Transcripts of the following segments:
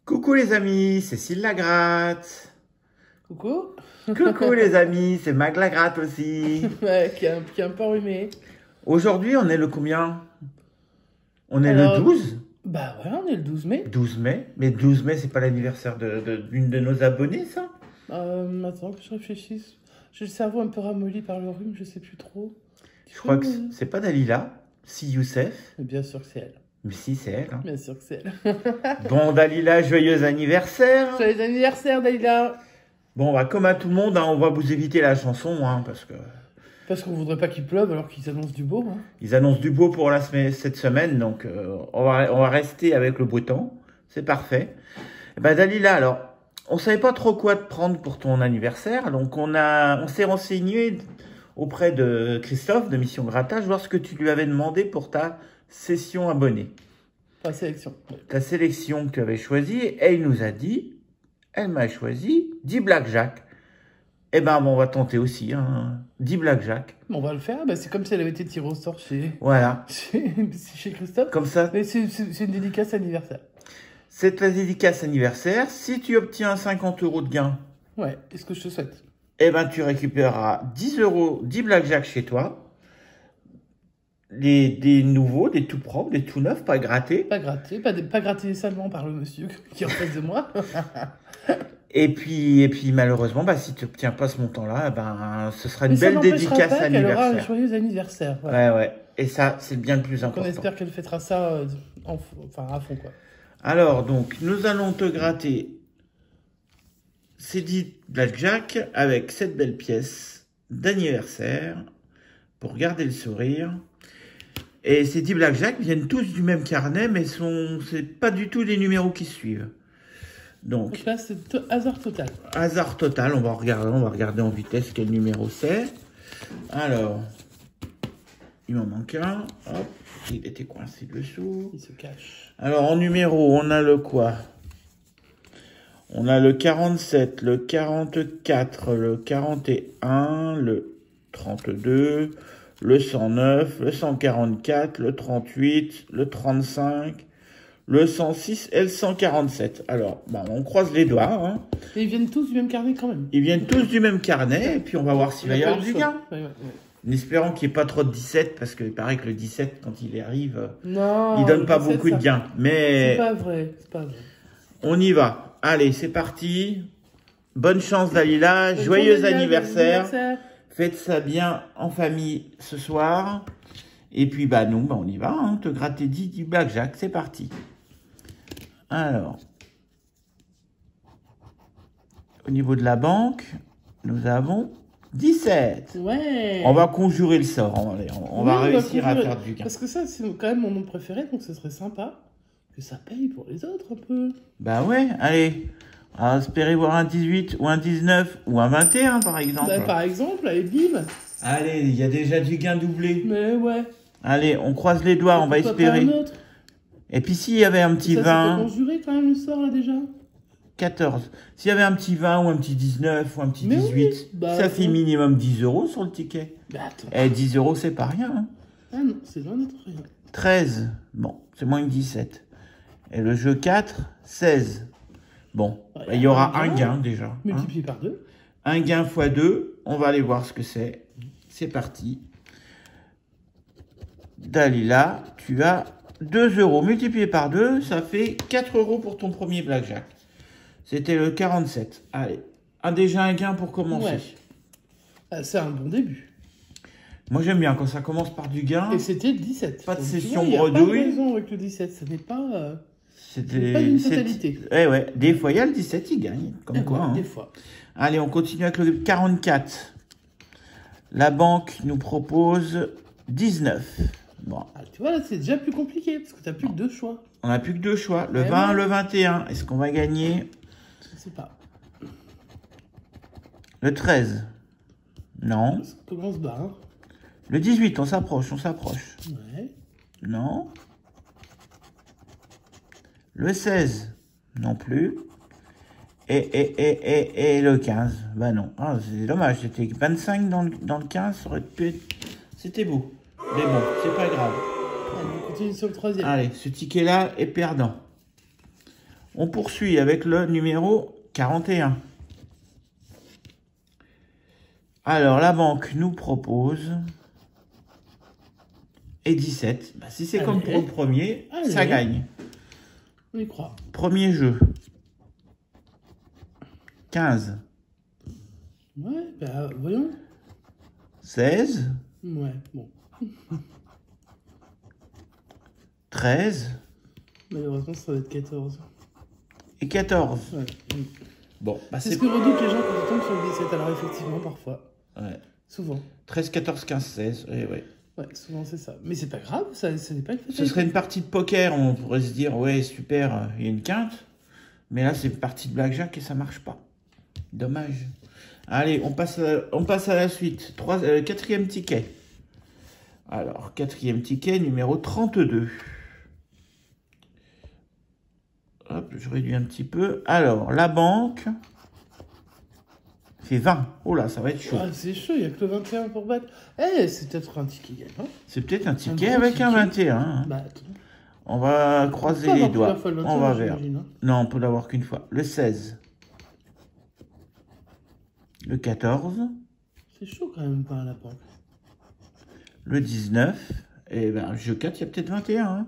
Coucou les amis, c'est Cécile Lagratte. Coucou. Coucou les amis, c'est Mag Lagratte aussi. Ouais, qui est un peu enrhumé. Aujourd'hui, on est le combien? On est Alors, le 12? Bah ouais, on est le 12 mai. 12 mai. Mais 12 mai, c'est pas l'anniversaire d'une de nos abonnés, ça? Attends que je réfléchisse. J'ai le cerveau un peu ramolli par le rhume, je sais plus trop. Je crois que c'est pas Dalila, si Youssef. Mais bien sûr que c'est elle. Mais si, c'est elle. Hein. Bien sûr que c'est elle. Bon, Dalila, joyeux anniversaire. Joyeux anniversaire, Dalila. Bon, bah, comme à tout le monde, hein, on va vous éviter la chanson, hein, parce qu'on voudrait pas qu'il pleuve alors qu'ils annoncent du beau. Hein. Ils annoncent du beau pour cette semaine, donc on va rester avec le beau temps. C'est parfait. Et ben Dalila, alors, on savait pas trop quoi te prendre pour ton anniversaire, donc on s'est renseigné auprès de Christophe de Mission Grattage, voir ce que tu lui avais demandé pour ta session abonnée. Ta sélection. Ta sélection que tu avais choisie, et il nous a dit, elle m'a choisi 10 Blackjack. Eh ben, bon, on va tenter aussi, hein. 10 Blackjack. On va le faire, bah, c'est comme si elle avait été tirée au sort Voilà. chez Christophe. Comme ça. Mais c'est une dédicace anniversaire. C'est ta dédicace anniversaire. Si tu obtiens 50 € de gain, Ouais, qu'est-ce que je te souhaite? eh ben, tu récupéreras 10 €, 10 Blackjack chez toi. Des nouveaux, des tout propres, des tout neufs, pas grattés. Pas gratté, pas gratté salement par le monsieur qui est en face de moi. Et puis malheureusement, bah, si tu n'obtiens pas ce montant-là, ben, ce sera une Mais ça belle n'empêchera dédicace pas qu'elle aura un anniversaire. joyeux anniversaire. Voilà. Ouais. Et ça, c'est bien le plus On important. espère qu'elle fêtera ça à fond, quoi. Alors, donc, nous allons te gratter ces 10 Blackjack avec cette belle pièce d'anniversaire pour garder le sourire. Et ces 10 Blackjack viennent tous du même carnet, mais c'est pas du tout les numéros qui suivent. Donc là, c'est hasard total. Hasard total, on va regarder en vitesse quel numéro c'est. Alors, il m'en manque un. Hop, il était coincé dessous. Il se cache. Alors, en numéro, on a le quoi? On a le 47, le 44, le 41, le 32, le 109, le 144, le 38, le 35, le 106 et le 147. Alors, bah, on croise les doigts. Hein. Et ils viennent tous du même carnet quand même. Ils viennent tous du même carnet, et puis on va voir s'il va y avoir du gain. Ouais. En espérant qu'il n'y ait pas trop de 17, parce qu'il paraît que le 17, quand il arrive, non, il donne pas 17, beaucoup de gains. Mais c'est pas vrai, on y va. Allez, c'est parti. Bonne chance, Dalila. Joyeux anniversaire. Faites ça bien en famille ce soir. Et puis, bah, nous, bah, on y va. Hein. Te gratter 10 Blackjack. C'est parti. Alors. Au niveau de la banque, nous avons 17. Ouais. On va conjurer le sort. On va réussir à faire du gain. Parce que ça, c'est quand même mon nom préféré, donc ce serait sympa que ça paye pour les autres un peu. Bah ouais, allez. On va espérer voir un 18 ou un 19 ou un 21 par exemple. Bah, par exemple, allez, bim. Allez, il y a déjà du gain doublé. Mais ouais. Allez, on croise les doigts, on va espérer. Et puis s'il y avait un petit 20... Ça conjuré quand même le sort là déjà. 14. S'il y avait un petit 20 ou un petit 19 ou un petit 18, oui, bah, ça fait minimum 10 € sur le ticket. Bah, attends. Et 10 € c'est pas rien. Hein. Ah non, c'est loin d'être rien. 13. Bon, c'est moins que 17. Et le jeu 4, 16. Bon, ouais, bah, il y aura un gain déjà. Multiplié par 2. Un gain x 2. On va aller voir ce que c'est. C'est parti. Dalila, tu as 2 € multiplié par 2. Ça fait 4 € pour ton premier Blackjack. C'était le 47. Allez, déjà un gain pour commencer. Ouais. Ah, c'est un bon début. Moi, j'aime bien quand ça commence par du gain. Et c'était le 17. Pas de donc, session bredouille. Il n'y a pas de raison avec le 17. Ce n'est pas... C'était pas une totalité. Ouais. Des fois, il y a le 17, il gagne. Comme quoi. Hein. Des fois. Allez, on continue avec le 44. La banque nous propose 19. Bon. Ah, tu vois, là, c'est déjà plus compliqué parce que tu n'as plus que 2 choix. On n'a plus que 2 choix. Le 20, le 21. Est-ce qu'on va gagner? Je ne sais pas. Le 13. Non. Ça commence bas. Hein. Le 18, on s'approche. Ouais. Non. Le 16, non plus. Et le 15, bah non. Ah, c'est dommage, c'était 25 dans le 15, ça aurait pu être... C'était beau. Mais bon, c'est pas grave. Allez, on continue sur le 3e. Allez, ce ticket-là est perdant. On poursuit avec le numéro 41. Alors, la banque nous propose... Et 17. Bah, si c'est comme pour le premier, ça gagne. On y croit. Premier jeu. 15. Ouais, bah voyons. 16. Ouais, bon. 13. Malheureusement, ça va être 14. Et 14. Ouais. Bon, bah c'est ce que redoutent les gens quand ils tombent sur le 17. Alors effectivement, parfois. Ouais. Souvent. 13, 14, 15, 16. Oui, oui. Ouais, souvent c'est ça. Mais c'est pas grave, ça n'est pas une Ce serait une partie de poker, on pourrait se dire, ouais, super, il y a une quinte. Mais là, c'est une partie de blackjack et ça marche pas. Dommage. Allez, on passe à la suite. Quatrième ticket. Alors, quatrième ticket, numéro 32. Hop, je réduis un petit peu. Alors, la banque fait 20. Oh là, ça va être chaud. Ah, c'est chaud, il n'y a que le 21 pour battre. Eh, c'est peut-être un ticket gagnant. C'est peut-être un ticket avec un 21. Hein. Bah, attends. On va croiser les doigts. On va vers. Hein. Non, on peut l'avoir qu'une fois. Le 16. Le 14. C'est chaud quand même, pas à la banque. Le 19. Et ben, jeu 4, il y a peut-être 21. Hein.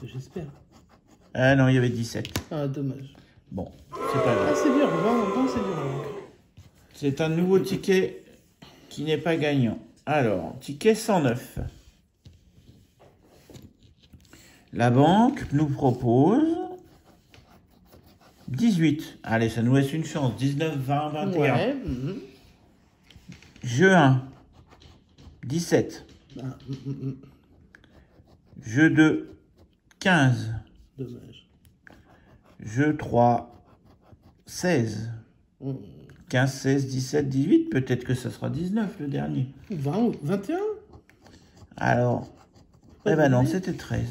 J'espère. Ah non, il y avait 17. Ah, dommage. Bon, c'est pas grave. Ah, c'est dur, 20, c'est dur. Donc. C'est un nouveau ticket qui n'est pas gagnant. Alors, ticket 109. La banque nous propose 18. Allez, ça nous laisse une chance. 19, 20, 21. Ouais. Jeu 1. 17. Ah, Jeu 2. 15. Dommage. Jeu 3. 16. 15, 16, 17, 18. Peut-être que ça sera 19 le dernier. 20, 21. Alors, eh ben non, c'était 13.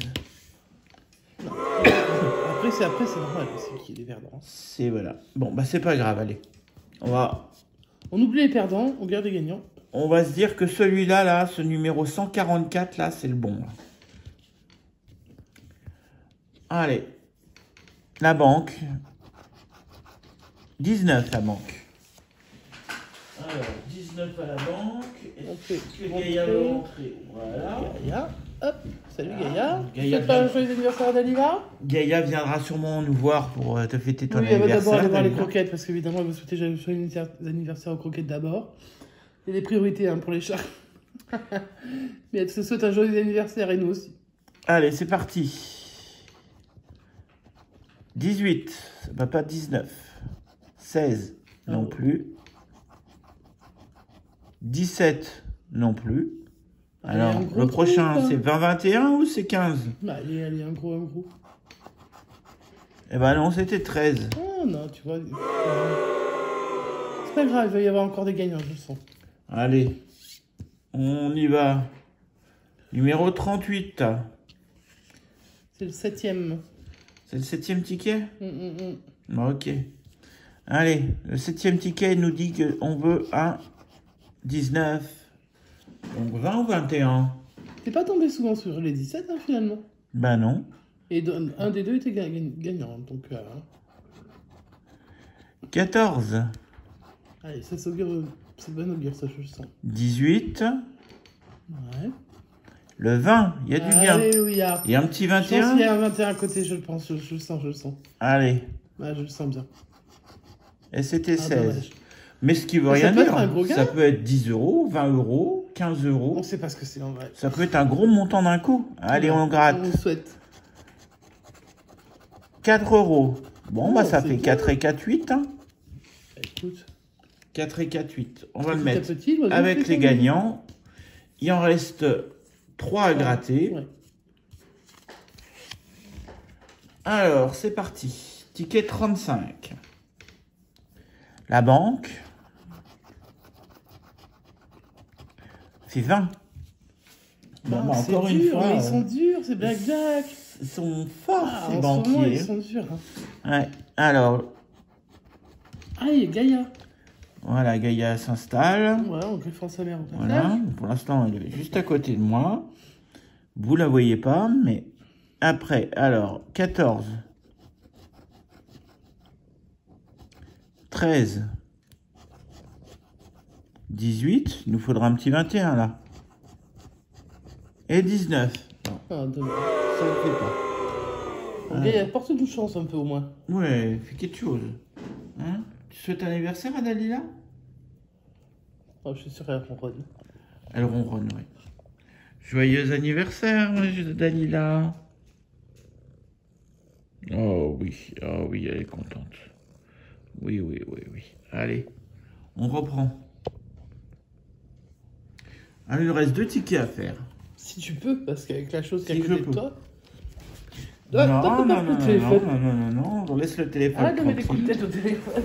Après, c'est normal, c'est qui les perdants. C'est voilà. Bon, bah c'est pas grave, allez. On oublie les perdants, on garde les gagnants. On va se dire que celui-là, là, ce numéro 144, là, c'est le bon. Là. Allez. La banque. 19, la banque. Alors, 19 à la banque. Est-ce que Gaïa va rentrer? Voilà. Gaïa. Hop. Salut Gaïa. Gaïa Tu fais pas un joyeux anniversaire d'Aliva? Gaïa viendra sûrement nous voir pour te fêter ton anniversaire. Oui, elle va d'abord aller voir les croquettes, parce qu'évidemment, elle va souhaiter joyeux anniversaire aux croquettes d'abord. Il y a des priorités hein, pour les chats. Mais elle se souhaite un joyeux anniversaire et nous aussi. Allez, c'est parti. 18, ça va pas 19. 16, non plus. 17, non plus. Alors, le prochain, c'est 20-21 ou c'est 15? Bah, allez, un gros. Eh ben non, c'était 13. Oh non, tu vois. C'est pas grave, il va y avoir encore des gagnants, je le sens. Allez, on y va. Numéro 38. C'est le 7e. C'est le 7e ticket? Ok. Allez, le 7e ticket nous dit qu'on veut un 19. Donc 20 ou 21? T'es pas tombé souvent sur les 17, hein, finalement? Ben non. Et un des deux était gagnant, donc... 14. Allez, ça s'augure, c'est bon augure, ça, je le sens. 18. Ouais. Le 20, il y a du bien. Alléluia. Il y a un petit Je pense 21? qu'il y a un 21 à côté, je le pense, je le sens. Allez. Ouais, je le sens bien. Et c'était 16. Dommage. Mais ce qui veut Mais rien ça peut dire. être un gros gain. Ça peut être 10 euros, 20 euros, 15 euros. On sait pas ce que c'est en vrai. Ça peut être un gros montant d'un coup. Allez, on gratte. On le souhaite. 4 euros. Bon, bah ça c'est fait bien. 4 et 4, 8. Hein. Écoute. 4 et 4, 8. On va le Petit à mettre petit, avec les gagnants. Il en reste 3 à gratter. Ouais. Alors, c'est parti. Ticket 35. La banque fait 20. Bon, bah, encore une fois. Mais ils sont durs, c'est blackjack. Ils sont forts, ces En ce moment, banquiers. ils sont durs. Hein. Ouais. Alors, Ah, il y a Gaïa. voilà, Gaïa s'installe. Ouais, on défend sa mère au passage. Voilà. Pour l'instant, elle est juste à côté de moi. Vous la voyez pas, mais après, alors, 14. 13, 18. Il nous faudra un petit 21 là. Et 19. Non, Ah, dommage. ça ne fait pas. Ok, il apporte une chance un peu au moins. Ouais, fais quelque chose. Hein? Tu souhaites un anniversaire à Dalila? Oh, je suis sûr qu'elle ronronne. Elle ronronne, oui. Joyeux anniversaire, Dalila. Oh oui, elle est contente. Oui. Allez, on reprend. Ah, il nous reste 2 tickets à faire. Si tu peux, parce qu'avec la chose qui est Si à je côté de peux. toi. Non, on laisse le téléphone. Arrête de mettre des tranquille. coups de tête au téléphone.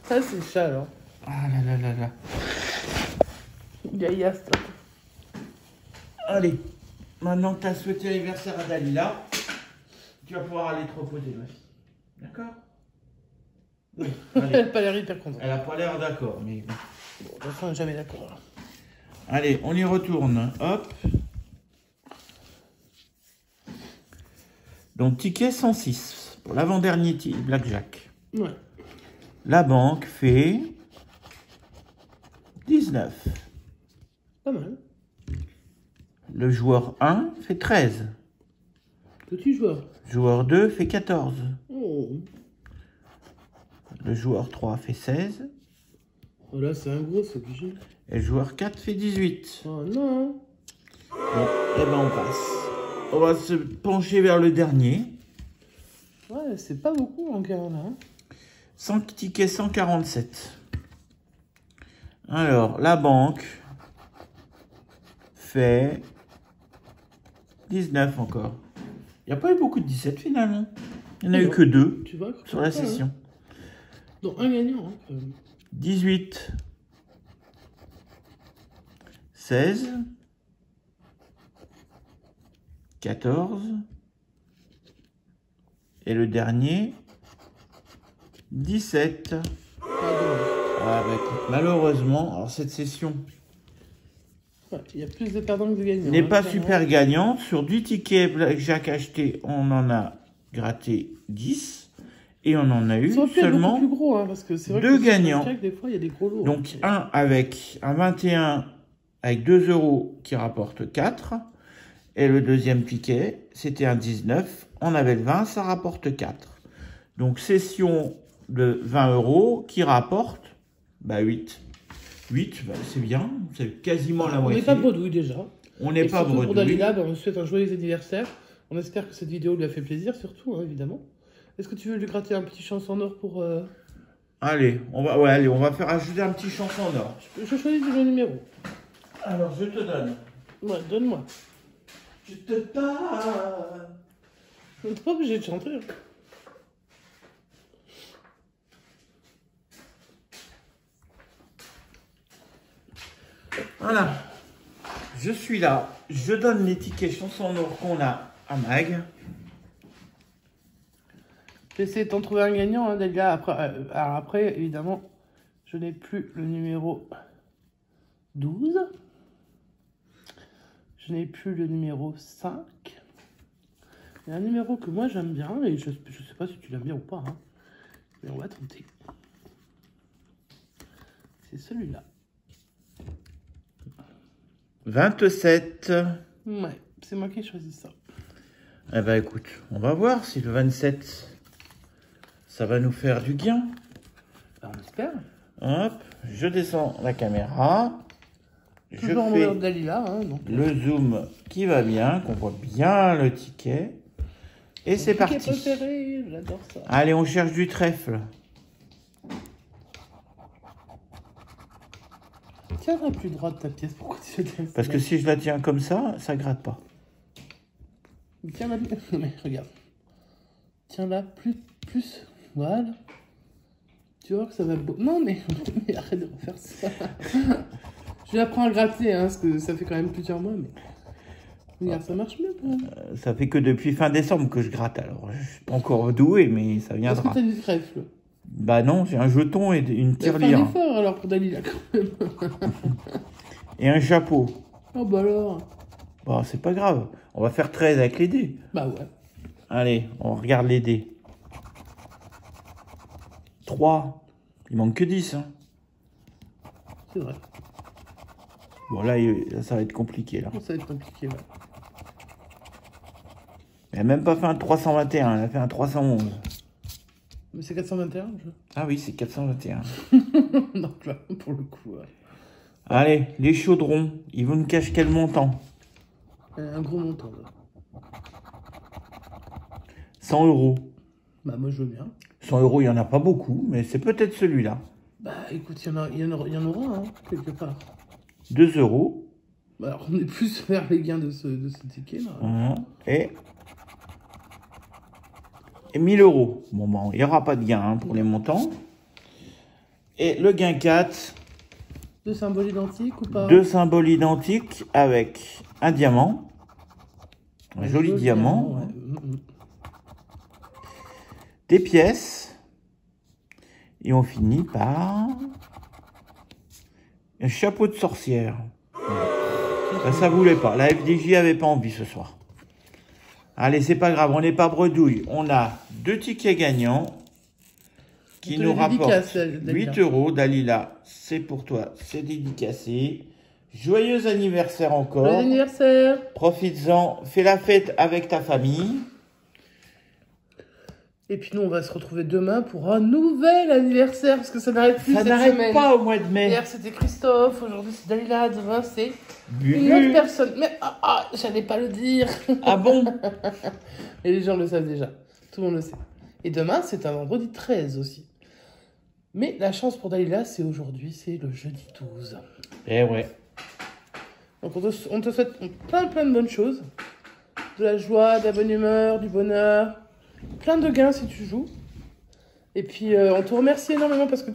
Ça, c'est le chat alors. Ah là. Gaïa, stop. Allez, maintenant que tu as souhaité l'anniversaire à Dalila, tu vas pouvoir aller te reposer, ma fille. D'accord? Oui, Elle allez. n'a pas l'air hyper contente. Elle a pas l'air d'accord, mais bon. Bon, de toute façon, on n'est jamais d'accord. Alors. Allez, on y retourne. Hop. Donc, ticket 106 pour l'avant-dernier blackjack. Ouais. La banque fait 19. Pas mal. Le joueur 1 fait 13. Petit joueur. Joueur 2 fait 14. Oh. Le joueur 3 fait 16. Oh là, c'est un gros, c'est obligé. Et le joueur 4 fait 18. Oh non. Bon, eh ben on passe. On va se pencher vers le dernier. Ouais, c'est pas beaucoup encore là. Hein. 100 tickets 147. Alors, la banque fait 19 encore. Il n'y a pas eu beaucoup de 17 finalement. Il n'y en a eu que 2 Tu vois, sur la session. Donc un gagnant. Hein, quand même. 18, 16, 14, et le dernier, 17. Ah, bah, écoute, malheureusement, alors cette session Ouais, il y a plus de perdants que de gagnants. n'est hein, pas clairement. super gagnante. Sur 10 tickets Blackjack achetés, on en a gratté 10. Et on en a eu Ça aurait pu être seulement beaucoup plus gros, hein, parce que c'est vrai deux que sur gagnants. Blackjack, des fois, il y a des gros lots. Donc hein. un avec un 21 avec 2 € qui rapporte 4. Et le deuxième ticket, c'était un 19. On avait le 20, ça rapporte 4. Donc session de 20 € qui rapporte 8. 8, c'est bien, c'est quasiment la On moitié. n'est pas bredouille déjà. On n'est Et pas surtout pour bredouille. Dalila, on lui souhaite un joyeux anniversaire. On espère que cette vidéo lui a fait plaisir, surtout, hein, évidemment. Est-ce que tu veux lui gratter un petit chanson en or pour... Allez, on va faire ajouter un petit chanson en or. Je choisis le numéro. Alors, je te donne. Ouais, donne-moi. Je te donne. On n'est pas obligé de chanter. Hein. Voilà. Je suis là. Je donne les tickets chansons en or qu'on a à Mag. J'ai essayé de t'en trouver un gagnant, hein, Dalila. Alors après, évidemment, je n'ai plus le numéro 12. Je n'ai plus le numéro 5. Il y a un numéro que moi j'aime bien, et je sais pas si tu l'aimes bien ou pas. Hein. Mais on va tenter. C'est celui-là. 27. Ouais, c'est moi qui ai choisi ça. Eh ben écoute, on va voir si le 27, ça va nous faire du gain. Ben, on espère. Hop, je descends la caméra. Toujours en Je mode fais Dalila. Hein, donc, le zoom qui va bien, qu'on voit bien le ticket. Et c'est ticket parti. préféré, j'adore ça. Allez, on cherche du trèfle. Tiens, la plus droite ta pièce, pourquoi tu fais ça? Parce que si je la tiens comme ça gratte pas. Tiens la mais regarde. Tiens là, plus. Voilà. Tu vois que ça va beau. Non mais, mais arrête de refaire ça. Je l'apprends à gratter, hein, parce que ça fait quand même plusieurs mois, mais. Regarde, ça marche mieux quand même. Ça fait que depuis fin décembre que je gratte. Alors, je suis pas encore doué, mais ça Est-ce que viendra. t'as du trèfle? Bah non, j'ai un jeton et une T'as fait un tirelire. effort alors pour Dalila quand même. Et un chapeau. Oh bah alors. Bon, c'est pas grave. On va faire 13 avec les dés. Bah ouais. Allez, on regarde les dés. 3. Il manque que 10. Hein. C'est vrai. Bon, là, ça va être compliqué. Là. Ça va être compliqué, ouais. Elle n'a même pas fait un 321, elle a fait un 311. Mais c'est 421 le jeu. Ah oui, c'est 421. Donc là, pour le coup. Ouais. Allez, les chaudrons, ils vous nous cachent quel montant? Un gros montant, là. 100 euros. Bah, moi, je veux bien. 100 euros, il n'y en a pas beaucoup, mais c'est peut-être celui-là. Bah, écoute, il y en aura, hein, quelque part. 2 euros. Bah, alors, on est plus vers les gains de ce ticket, là. Et 1000 euros. Bon, bon, il n'y aura pas de gain hein, pour les montants. Et le gain 4. Deux symboles identiques ou pas? 2 symboles identiques avec un diamant. Un joli diamant. Ouais. Des pièces. Et on finit par un chapeau de sorcière. Ça voulait pas. La FDJ avait pas envie ce soir. Allez, c'est pas grave, on n'est pas bredouille. On a 2 tickets gagnants qui nous rapportent 8 euros. Dalila, c'est pour toi, c'est dédicacé. Joyeux anniversaire encore. Joyeux anniversaire. Profites-en, fais la fête avec ta famille. Et puis nous, on va se retrouver demain pour un nouvel anniversaire, parce que ça n'arrête plus Ça cette n'arrête semaine. pas au mois de mai. Hier, c'était Christophe, aujourd'hui, c'est Dalila, demain, c'est Bubu. une autre personne. Mais j'allais pas le dire. Ah bon? Et les gens le savent déjà. Tout le monde le sait. Et demain, c'est un vendredi 13 aussi. Mais la chance pour Dalila, c'est aujourd'hui, c'est le jeudi 12. Eh ouais. Donc on te souhaite plein de bonnes choses. De la joie, de la bonne humeur, du bonheur. Plein de gains si tu joues. Et puis on te remercie énormément parce que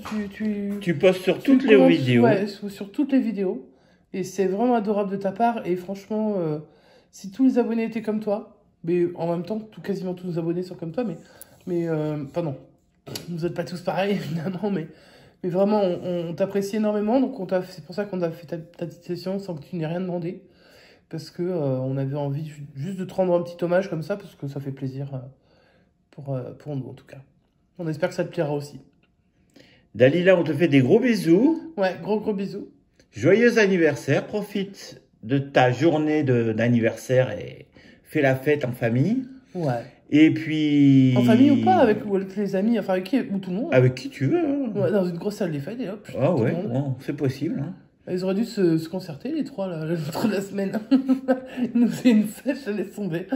Tu postes sur toutes les vidéos. Ouais, sur toutes les vidéos. Et c'est vraiment adorable de ta part. Et franchement, si tous les abonnés étaient comme toi, mais en même temps, quasiment tous nos abonnés sont comme toi, enfin non, vous n'êtes pas tous pareils évidemment, mais vraiment on t'apprécie énormément. Donc c'est pour ça qu'on a fait ta petite session sans que tu n'aies rien demandé. Parce que on avait envie juste de te rendre un petit hommage comme ça, parce que ça fait plaisir pour nous en tout cas. On espère que ça te plaira aussi. Dalila, on te fait des gros bisous. Ouais, gros bisous. Joyeux anniversaire. Profite de ta journée d'anniversaire et fais la fête en famille. Ouais. Et puis... En famille ou pas, avec les amis, enfin avec qui, ou tout le monde. Avec qui tu veux. Hein. Ouais, dans une grosse salle des fêtes et hop. Ah ouais, bon, c'est possible. Hein. Ils auraient dû se concerter les trois là, le jour de la semaine. Ils nous faisaient une fête, je laisse tomber.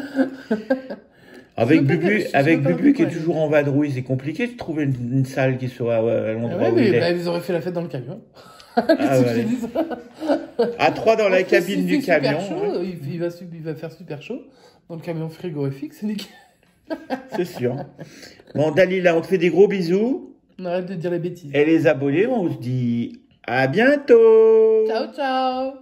Avec Bubu qui est toujours en vadrouille, c'est compliqué de trouver une salle qui soit à l'endroit où il est. Ils auraient fait la fête dans le camion. À 3 dans la cabine du camion. Chaud, hein. il va faire super chaud. Dans le camion frigorifique, c'est nickel. C'est sûr. Bon, Dalila, on te fait des gros bisous. On arrête de dire les bêtises. Et les abonnés, on se dit à bientôt. Ciao, ciao.